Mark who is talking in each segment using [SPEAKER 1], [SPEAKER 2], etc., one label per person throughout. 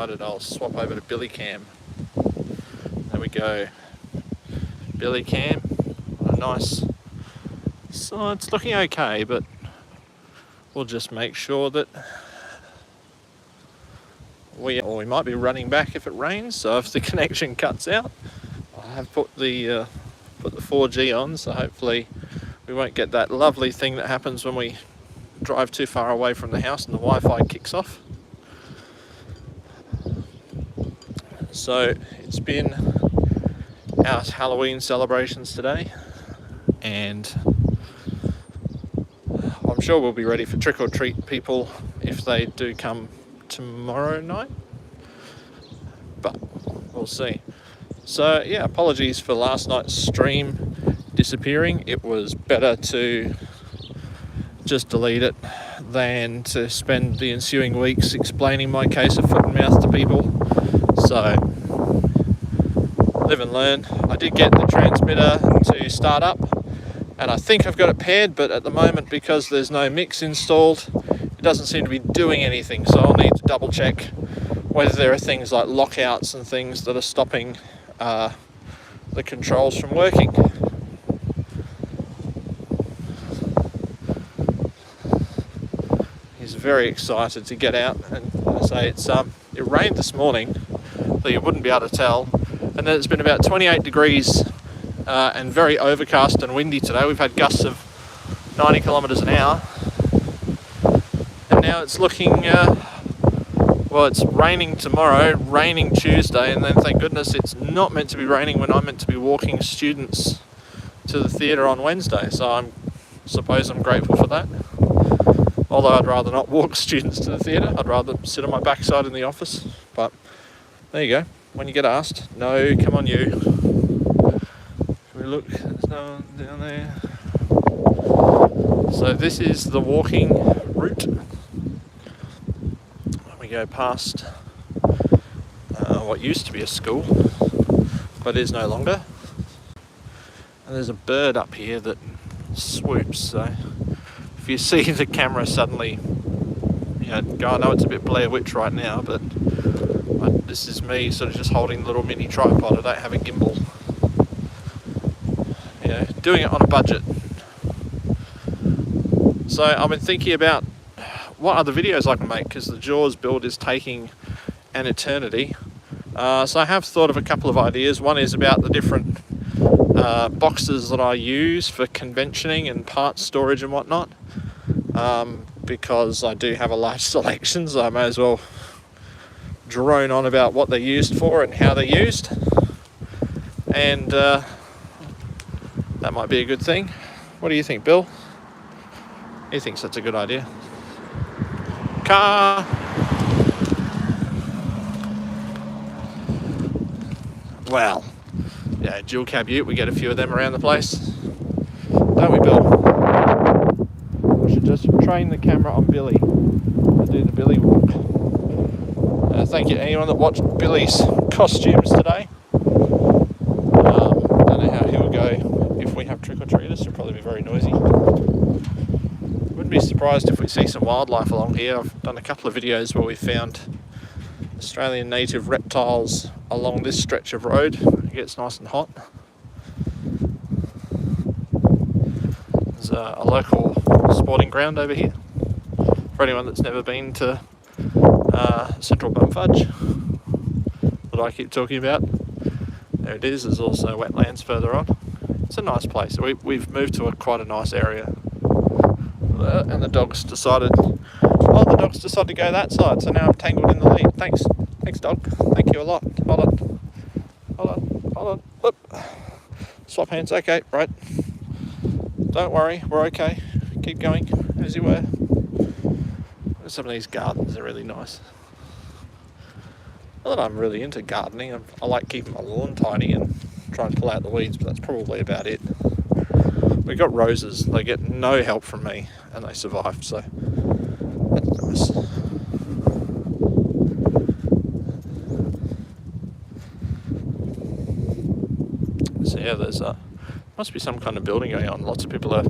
[SPEAKER 1] decided I'll swap over to Billy Cam. There we go. Billy Cam, nice. So it's looking okay, but we'll just make sure that we might be running back if it rains. So if the connection cuts out, I have put the 4G on, so hopefully we won't get that lovely thing that happens when we drive too far away from the house and the Wi-Fi kicks off. So it's been our Halloween celebrations today, and I'm sure we'll be ready for trick or treat people if they do come tomorrow night, but we'll see. So yeah, apologies for last night's stream disappearing. It was better to just delete it than to spend the ensuing weeks explaining my case of foot and mouth to people. So live and learn. I did get the transmitter to start up, and I think I've got it paired, but at the moment, because there's no mix installed, it doesn't seem to be doing anything. So I'll need to double check whether there are things like lockouts and things that are stopping the controls from working. He's very excited to get out, and I say it rained this morning, though you wouldn't be able to tell, and then it's been about 28 degrees and very overcast and windy today. We've had gusts of 90 kilometres an hour, and now it's looking well, it's raining tomorrow, raining Tuesday, and then thank goodness it's not meant to be raining when I'm meant to be walking students to the theatre on Wednesday. So I suppose I'm grateful for that. Although I'd rather not walk students to the theatre, I'd rather sit on my backside in the office. But there you go. When you get asked, no, come on you. Can we look? There's no one down there. So this is the walking route. We go past what used to be a school, but is no longer. And there's a bird up here that swoops, so if you see the camera suddenly, I know it's a bit Blair Witch right now, but this is me sort of just holding the little mini tripod. I don't have a gimbal. Doing it on a budget. So I've been thinking about what other videos I can make, because the Jaws build is taking an eternity. So I have thought of a couple of ideas. One is about the different boxes that I use for conventioning and parts storage and whatnot, because I do have a large selection, so I may as well drone on about what they're used for and how they're used, and that might be a good thing. What do you think, Bill? He thinks that's a good idea. Car. Well, yeah, dual cab ute, we get a few of them around the place, don't we, Bill? We should just train the camera on Billy to do the Billy walk. Thank you to anyone that watched Billy's costumes today. Don't know how he will go if we have trick-or-treaters. It'll probably be very noisy. Wouldn't be surprised if we see some wildlife along here. I've done a couple of videos where we found Australian native reptiles along this stretch of road. It gets nice and hot. There's a local sporting ground over here for anyone that's never been to Central Bum Fudge that I keep talking about. There it is. There's also wetlands further on. It's a nice place. We've moved to quite a nice area, and the dogs decided to go that side, so now I'm tangled in the lead. Thanks dog, thank you a lot. Hold on. Whoop. Swap hands. Okay, right, don't worry, we're okay, keep going as you were. Some of these gardens are really nice. Not that I'm really into gardening. I like keeping my lawn tidy and trying to pull out the weeds, but that's probably about it. We've got roses. They get no help from me, and they survive, so that's nice. So yeah, there's must be some kind of building going on. Lots of people are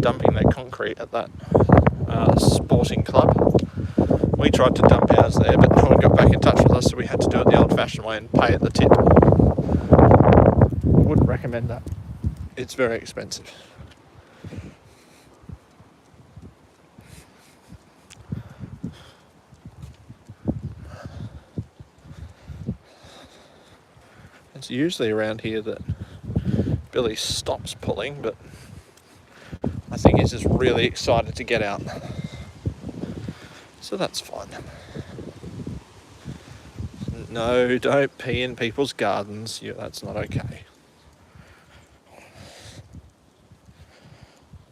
[SPEAKER 1] dumping their concrete at that sporting club. We tried to dump ours there, but no one got back in touch with us, so we had to do it the old-fashioned way and pay at the tip. I wouldn't recommend that. It's very expensive. It's usually around here that Billy stops pulling, but I think he's just really excited to get out. So that's fine. No, don't pee in people's gardens. That's not okay.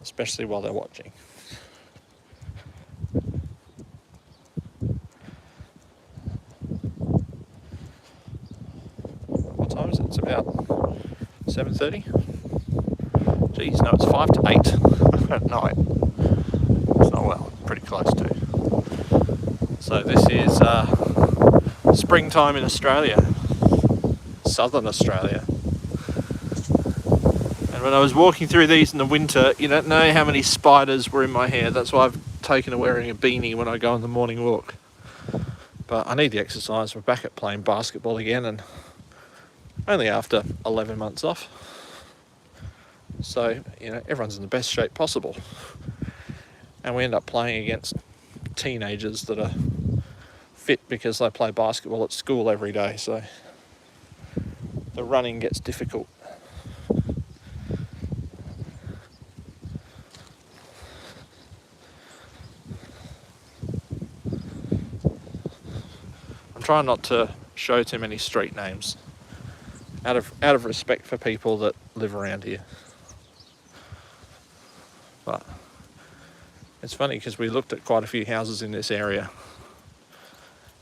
[SPEAKER 1] Especially while they're watching. What time is it? It's about 7:30. Geez, no, it's 5 to 8 at night. So, well, pretty close to. So this is springtime in Australia, southern Australia. And when I was walking through these in the winter, you don't know how many spiders were in my hair. That's why I've taken to wearing a beanie when I go on the morning walk. But I need the exercise. We're back at playing basketball again, and only after 11 months off. So, everyone's in the best shape possible. And we end up playing against teenagers that are fit because they play basketball at school every day. So the running gets difficult. I'm trying not to show too many street names out of respect for people that live around here. But it's funny because we looked at quite a few houses in this area,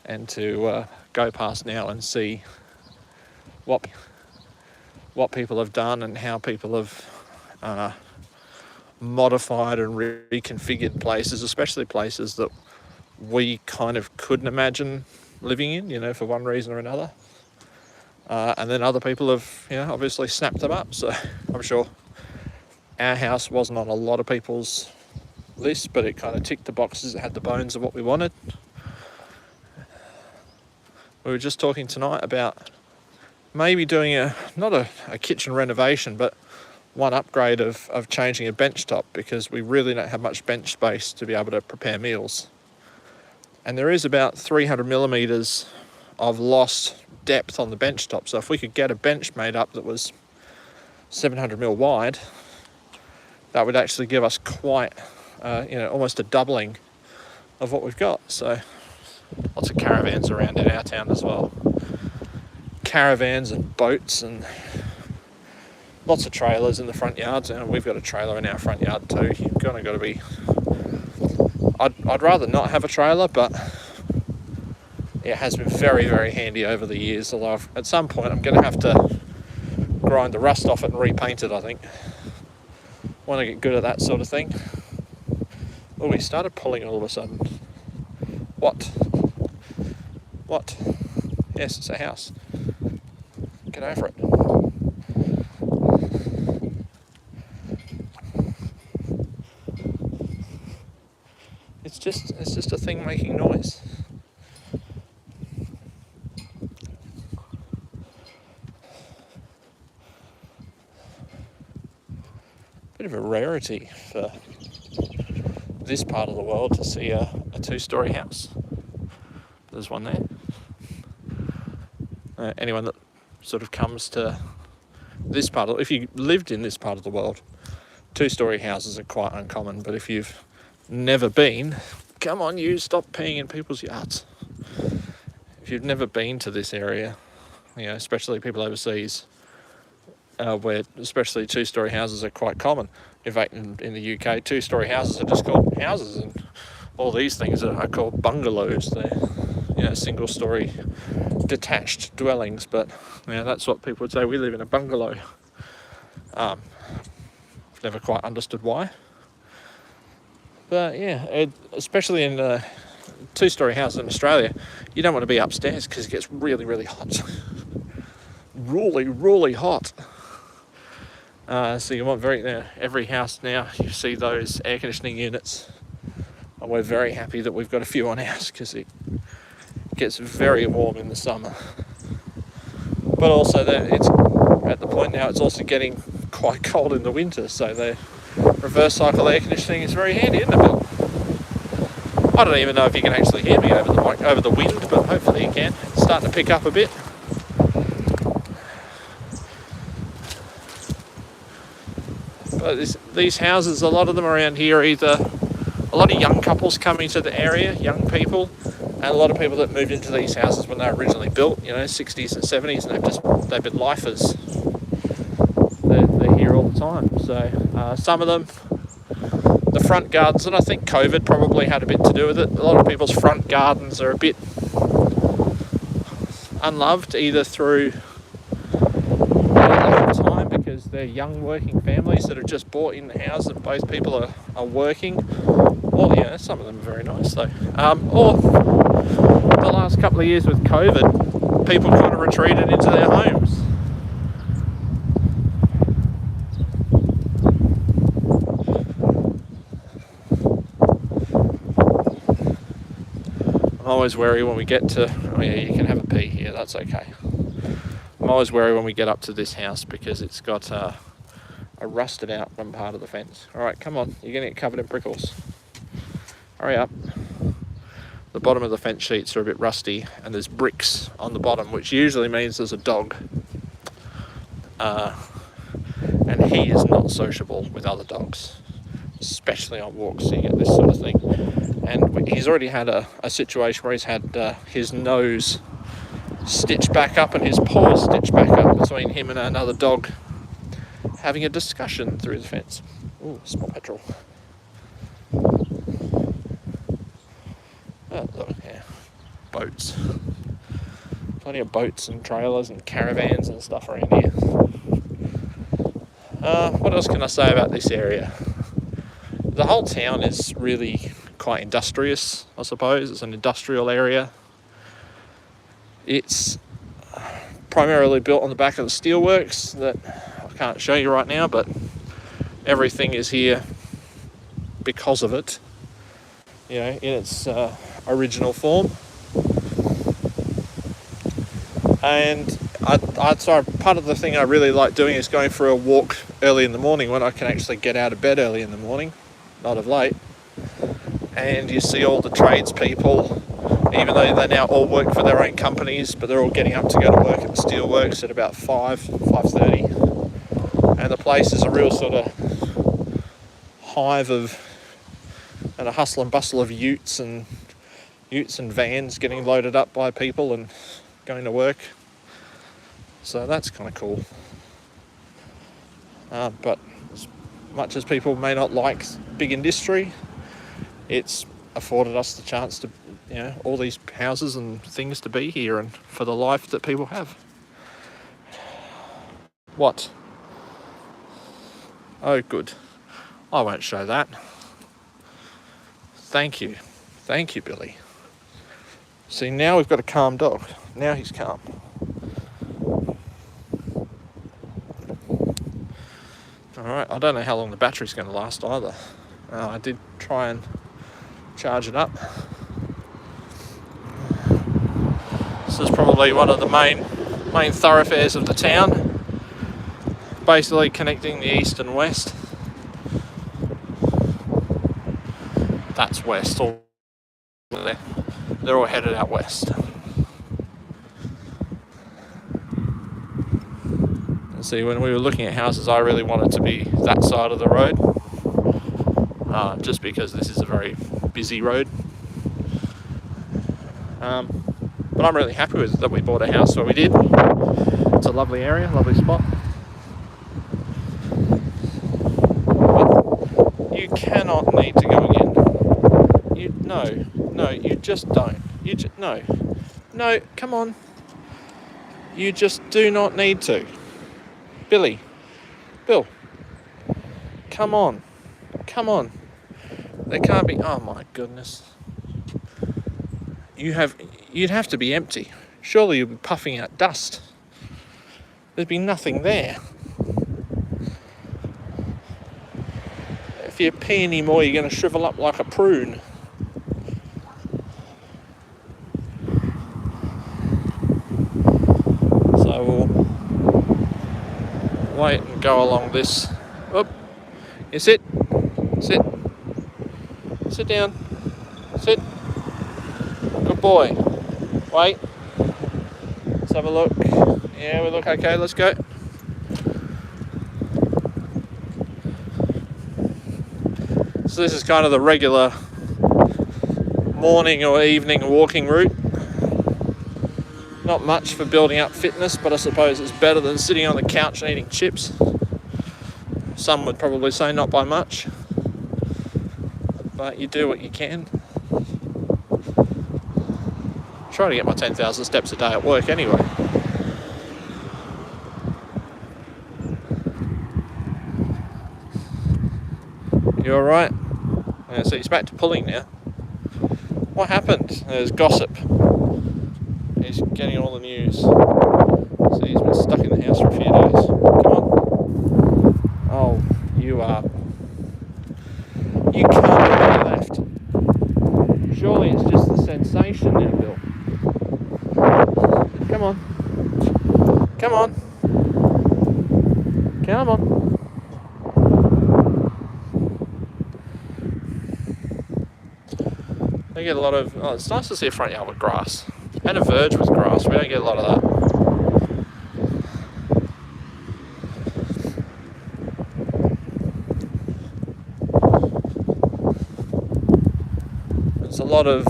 [SPEAKER 1] and to go past now and see what people have done and how people have modified and reconfigured places, especially places that we kind of couldn't imagine living in, for one reason or another. And then other people have, obviously snapped them up. So I'm sure our house wasn't on a lot of people's list, but it kind of ticked the boxes. It had the bones of what we wanted. We were just talking tonight about maybe doing not a kitchen renovation, but one upgrade of changing a bench top, because we really don't have much bench space to be able to prepare meals. And there is about 300 millimeters of lost depth on the bench top. So if we could get a bench made up that was 700 mil wide, that would actually give us quite, almost a doubling of what we've got. So lots of caravans around in our town as well. Caravans and boats and lots of trailers in the front yards, and we've got a trailer in our front yard too. You've kind of got to be... I'd rather not have a trailer, but it has been very, very handy over the years. Although at some point I'm going to have to grind the rust off it and repaint it, I think. Want to get good at that sort of thing. Oh, we started pulling all of a sudden. What? Yes, it's a house. Get over it. It's just a thing making noise. Bit of a rarity for this part of the world to see a two-story house. There's one there. Anyone that sort of comes to this part if you lived in this part of the world, two-story houses are quite uncommon. But if you've never been, come on, you stop peeing in people's yards. If you've never been to this area, especially people overseas, where especially two-story houses are quite common. In fact, in the UK, two-story houses are just called houses, and all these things are called bungalows. They're single-story detached dwellings, but that's what people would say. We live in a bungalow. I've never quite understood why. But especially in a two-story house in Australia, you don't want to be upstairs because it gets really, really hot. Really, really hot. So you want every house now, you see those air conditioning units And we're very happy that we've got a few on ours because it gets very warm in the summer. But also that it's at the point now it's also getting quite cold in the winter, so the reverse cycle air conditioning is very handy, isn't it, Bill? I don't even know if you can actually hear me over the wind, but hopefully you can. It's starting to pick up a bit. But these houses, a lot of them around here are either a lot of young couples coming to the area, young people, and a lot of people that moved into these houses when they were originally built, 60s and 70s, and they've been lifers. They're here all the time. So some of them, the front gardens, and I think COVID probably had a bit to do with it. A lot of people's front gardens are a bit unloved, either through lack of time because they're young working families that have just bought in the house and both people are working. Or some of them are very nice though. Or the last couple of years with COVID, people kind of retreated into their homes. I'm always wary when we get to, you can have a pee here, that's okay. I'm always wary when we get up to this house because it's got a rusted out one part of the fence. Alright, come on, you're going to get covered in prickles. Hurry up. The bottom of the fence sheets are a bit rusty and there's bricks on the bottom, which usually means there's a dog. And he is not sociable with other dogs, especially on walks, so you get this sort of thing. And he's already had a situation where he's had his nose stitched back up and his paws stitched back up between him and another dog having a discussion through the fence. Ooh, small petrol. Oh, look, yeah. Boats. Plenty of boats and trailers and caravans and stuff around here. What else can I say about this area? The whole town is really quite industrious, I suppose. It's an industrial area. It's primarily built on the back of the steelworks that I can't show you right now, but everything is here because of it, in its original form. And so part of the thing I really like doing is going for a walk early in the morning when I can actually get out of bed early in the morning, not of late. And you see all the tradespeople, even though they now all work for their own companies, but they're all getting up to go to work at the steelworks at about 5:30. And the place is a real sort of hive and a hustle and bustle of utes and vans getting loaded up by people and going to work. So that's kind of cool. But as much as people may not like big industry, it's afforded us the chance to, all these houses and things to be here and for the life that people have. What? Oh, good. I won't show that. Thank you, Billy. See, now we've got a calm dog. Now he's calm. Alright, I don't know how long the battery's going to last either. I did try and charge it up. This is probably one of the main thoroughfares of the town, basically connecting the east and west. That's west, all there. They're all headed out west. And see, when we were looking at houses, I really wanted to be that side of the road, just because this is a very busy road. But I'm really happy with it that we bought a house where we did. It's a lovely area, lovely spot. But you cannot need to go again. No, you just don't. No, come on. You just do not need to. Bill, come on. There can't be, oh my goodness. You'd have to be empty. Surely you'd be puffing out dust. There'd be nothing there. If you pee anymore, you're going to shrivel up like a prune. wait and go along this. Oop. You sit. Sit. Sit down. Sit. Good boy. Wait. Let's have a look. Yeah, we look okay. Let's go. So this is kind of the regular morning or evening walking route. Not much for building up fitness, but I suppose it's better than sitting on the couch and eating chips. Some would probably say not by much, but you do what you can. Try to get my 10,000 steps a day at work anyway. You alright? Yeah, so he's back to pulling now. What happened? There's gossip. He's getting all the news. So he's been stuck in the house for a few days. Come on. Oh, you are. You can't be left. Surely it's just the sensation now, Bill. Come on. Come on. Come on. They get a lot of... Oh, it's nice to see a front yard with grass. And a verge with grass. We don't get a lot of that. There's a lot of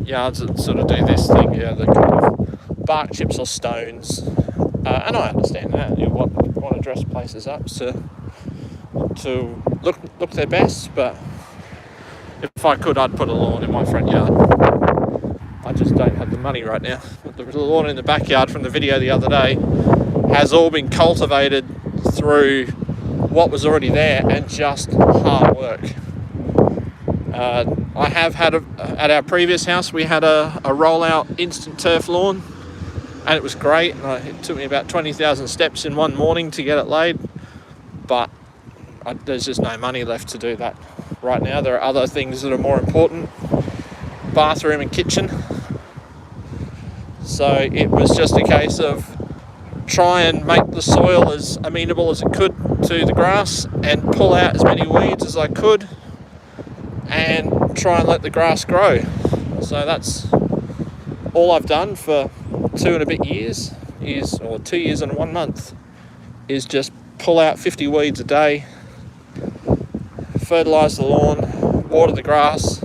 [SPEAKER 1] yards that sort of do this thing, the kind of bark chips or stones. And I understand that. You want to dress places up to look their best, but if I could, I'd put a lawn in my front yard. I just don't have the money right now. But the lawn in the backyard from the video the other day has all been cultivated through what was already there and just hard work. I have had at our previous house, we had a rollout instant turf lawn, and it was great. It took me about 20,000 steps in one morning to get it laid, but there's just no money left to do that right now. There are other things that are more important, bathroom and kitchen. So it was just a case of try and make the soil as amenable as it could to the grass and pull out as many weeds as I could and try and let the grass grow. So that's all I've done for 2 and a bit years, or 2 years and 1 month, is just pull out 50 weeds a day, fertilise the lawn, water the grass.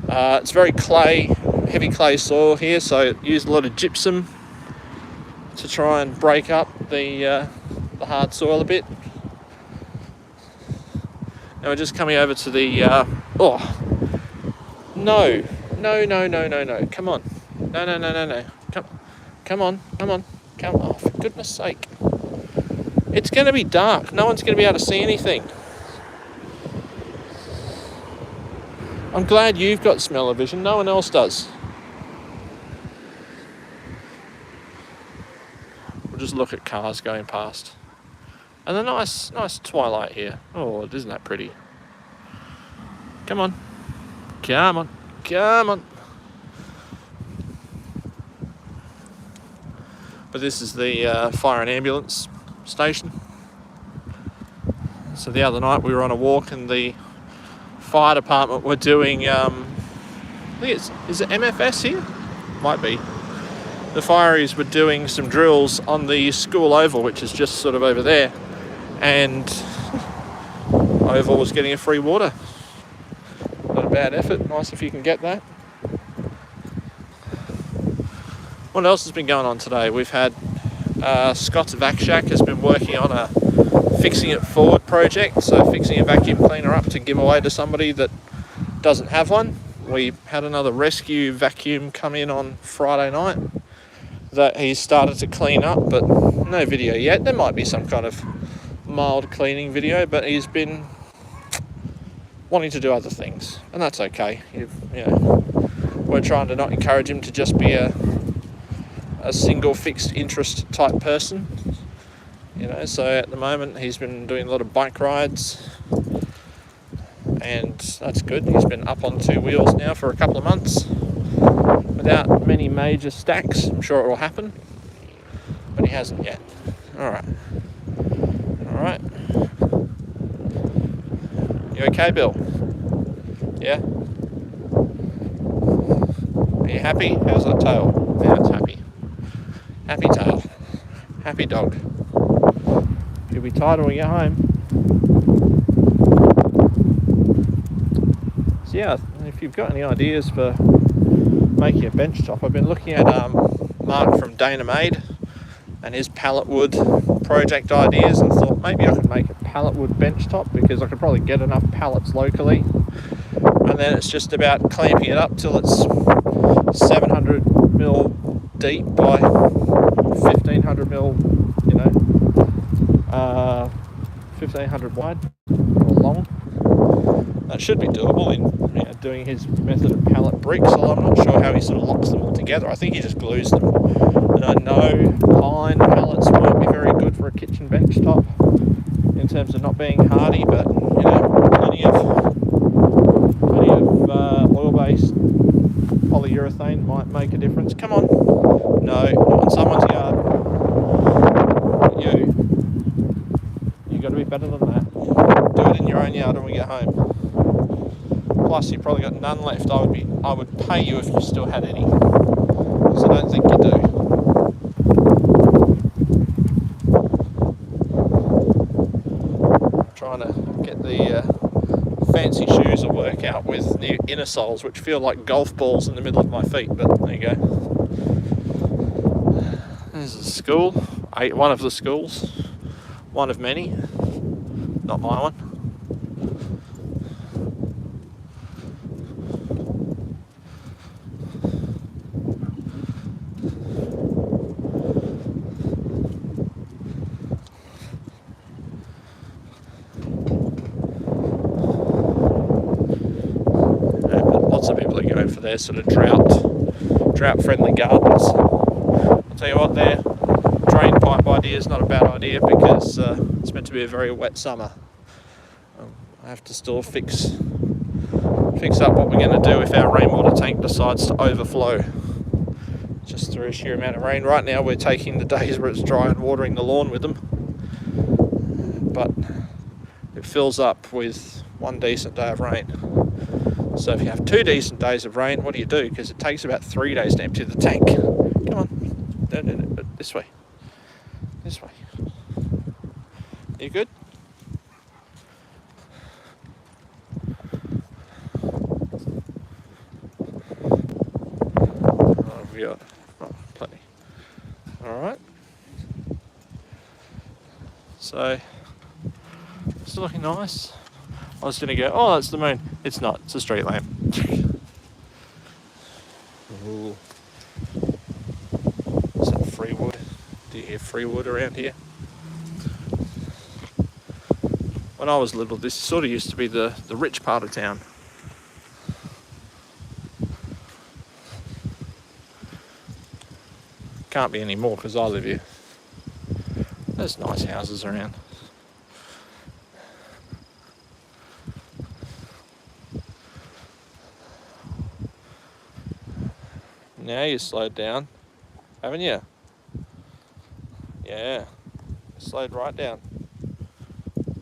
[SPEAKER 1] It's very heavy clay soil here, so I use a lot of gypsum to try and break up the hard soil a bit. Now we're just coming over to the no, come on, no, come on, oh, for goodness sake, it's going to be dark, no one's going to be able to see anything. I'm glad you've got smell-o-vision, no one else does. We'll just look at cars going past. And a nice twilight here. Oh, isn't that pretty? Come on. But this is the fire and ambulance station. So the other night we were on a walk and the fire department were doing, I think is it MFS here? Might be. The fireys were doing some drills on the school oval, which is just sort of over there, and oval was getting a free water. Not a bad effort, nice if you can get that. What else has been going on today? We've had Scott's Vac Shack has been working on a Fixing It Forward project, so fixing a vacuum cleaner up to give away to somebody that doesn't have one. We had another rescue vacuum come in on Friday night that he's started to clean up, but no video yet. There might be some kind of mild cleaning video, but he's been wanting to do other things, and that's okay. We're trying to not encourage him to just be a single fixed interest type person. So at the moment he's been doing a lot of bike rides, and that's good. He's been up on 2 wheels now for a couple of months without many major stacks. I'm sure it will happen, but he hasn't yet. Alright. Alright. You okay, Bill? Yeah? Are you happy? How's that tail? Yeah, it's happy. Happy tail. Happy dog. You'll be tired when we get home. So yeah, if you've got any ideas for making a bench top, I've been looking at Mark from Dana Made and his pallet wood project ideas, and thought maybe I could make a pallet wood bench top, because I could probably get enough pallets locally, and then it's just about clamping it up till it's 700mm deep by 1500mm, 1500 wide or long. That should be doable in doing his method of pallet bricks, although I'm not sure how he sort of locks them all together. I think he just glues them. And I know pine pallets might be very good for a kitchen bench top in terms of not being hardy, but plenty of oil-based polyurethane might make a difference. Come on. No, not in someone's yard. You got to be better than that. Do it in your own yard when we get home. Plus, you've probably got none left. I would pay you if you still had any, because I don't think you do. I'm trying to get the fancy shoes to work out with new inner soles, which feel like golf balls in the middle of my feet. But there you go. There's a school. One of the schools. One of many. Not my one. Lots of people are going for their sort of drought friendly gardens. I'll tell you what, their drain pipe idea is not a bad idea, because it's meant to be a very wet summer. I have to still fix up what we're going to do if our rainwater tank decides to overflow just through a sheer amount of rain. Right now we're taking the days where it's dry and watering the lawn with them, but it fills up with one decent day of rain. So if you have 2 decent days of rain, what do you do? Because it takes about 3 days to empty the tank. Come on. No, this way. This way. You good? We got plenty. Alright. So, it's looking nice. I was going to go, oh, that's the moon. It's not. It's a street lamp. Ooh. Is that free wood? Do you hear free wood around here? When I was little, this sort of used to be the rich part of town. Can't be any more because I live here. There's nice houses around. Now you slowed down, haven't you? Yeah, you slowed right down.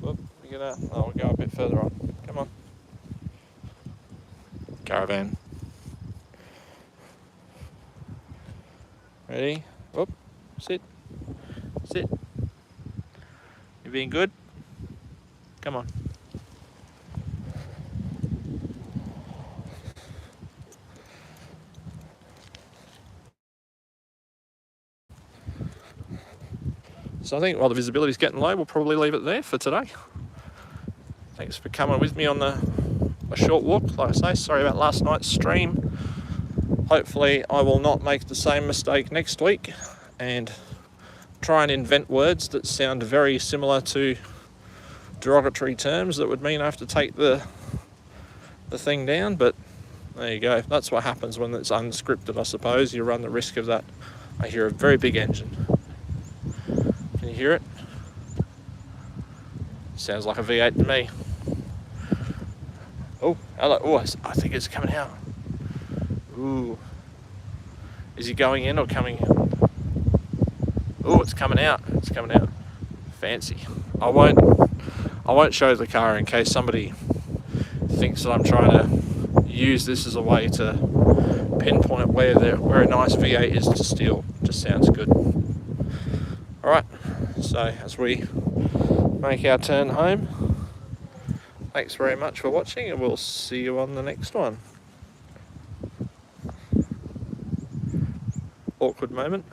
[SPEAKER 1] Whoop, we'll go a bit further on. Come on. Caravan. Ready? Whoop, sit. Sit. You being good? Come on. So I think while the visibility's getting low, we'll probably leave it there for today. Thanks for coming with me on a short walk. Like I say, sorry about last night's stream. Hopefully I will not make the same mistake next week and try and invent words that sound very similar to derogatory terms that would mean I have to take the thing down. But there you go. That's what happens when it's unscripted, I suppose. You run the risk of that. I hear a very big engine. Can you hear it? Sounds like a V8 to me. Oh, hello. Oh, I think it's coming out. Ooh. Is he going in or coming in? Oh, it's coming out. It's coming out. Fancy. I won't show the car in case somebody thinks that I'm trying to use this as a way to pinpoint where a nice V8 is to steal. Just sounds good. Alright, so as we make our turn home, thanks very much for watching, and we'll see you on the next one. Awkward moment.